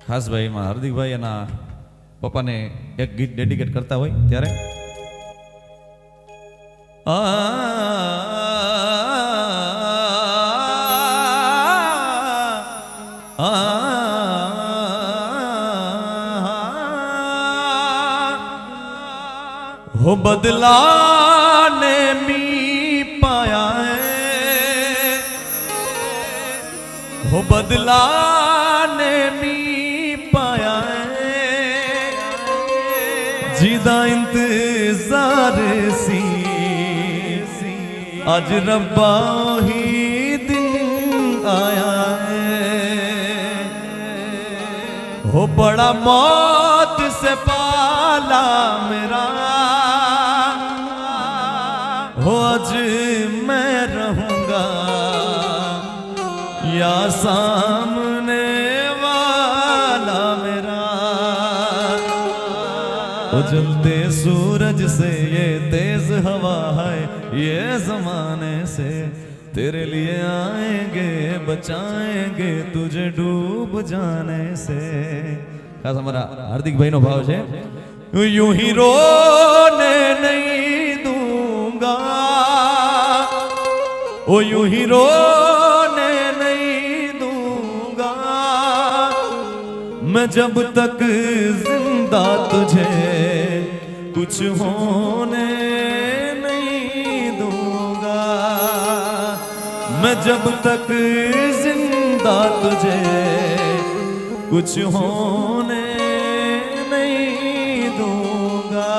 ખાસ ભાઈ એમાં હાર્દિકભાઈ એના પપ્પાને એક ગીત ડેડિકેટ કરતા હોય ત્યારે हो बदला ने मी पाया है, हो बदला ने मी पाया है, जिदा इंतजार सी आज रब्बा ही दिन आया है, हो बड़ा मौत से पाला मेरा, हो आज मैं रहूंगा या सामने वाला मेरा, वो जलते सूरज से ये तेज हवा है, ये जमाने से तेरे लिए आएंगे बचाएंगे तुझे डूब जाने से। खास हमारा हार्दिक भाई नो भाव है, यूं ही रोने नहीं दूंगा, ओ यूं ही रोने नहीं दूंगा, मैं जब तक जिंदा तुझे कुछ होने नहीं दूंगा, मैं जब तक जिंदा तुझे कुछ होने नहीं दूंगा।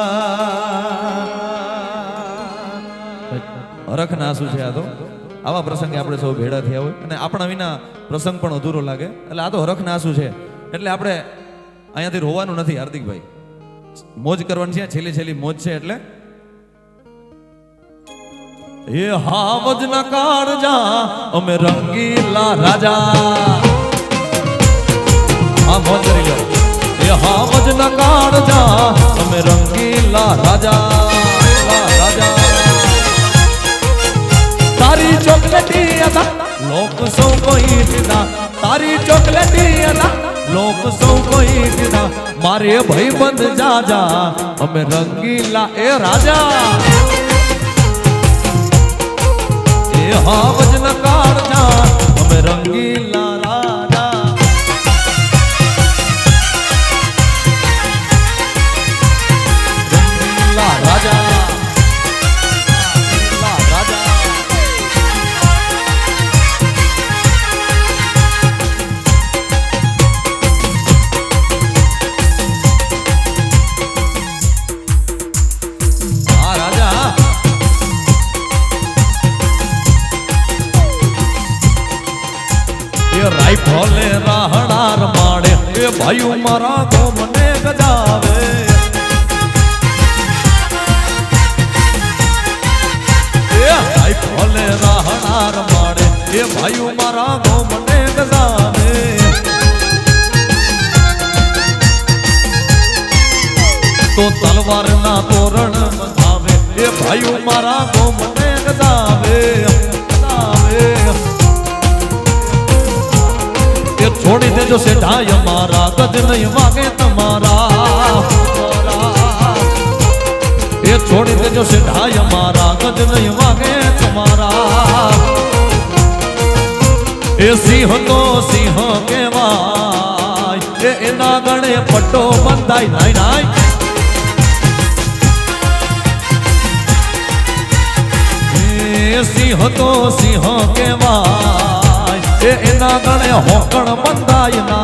રખ ના શું છે આ તો આવા પ્રસંગે આપણે સૌ ભેળા થયા હોય અને આપણા વિના પ્રસંગ પણ અધૂરો લાગે, એટલે આ તો હરખ ના શું છે, એટલે આપણે અહીંયાથી રોવાનું નથી હાર્દિકભાઈ, મોજ કરવાની છે, છેલ્લી છેલ્લી મોજ છે, એટલે એ હાવજ ના કાળજા અમે રંગીલા રાજા, આ મોજ કરી લો, એ હાવજ ના કાળજા અમે રંગીલા રાજા, રાજા तारी चॉकलेटी अदा लोक सौ कोई दिदा, तारी चॉकलेटी अदा लोक सौ कोई दिदा, मारे भाई बंद जा जा हमें रंगीला ए राजा, ए हावज न काढ़जा हमें रंगीला राजा, रंगीला राजा राइफले राहणार माड़े ए भाई मारा को मने गजावे, ए राइफले राहणार माड़े ए भाई मारा को मने गजावे, तो तलवार ना तोरण बंधावे ए भाई मारा को मने गजावे, छोड़ी दे जो सेठाई हमारा गज नहीं मांगे तुम्हारा, ये छोड़ी दे जो सेठाई हमारा गज नहीं मांगे तुम्हारा, ये सिंह तो सिंह के वाय ये इना गणे पट्टो बंधाई नाई नाई, ये सिंह तो सिंह के वाय ए इना गणे होकण बंधाई ना,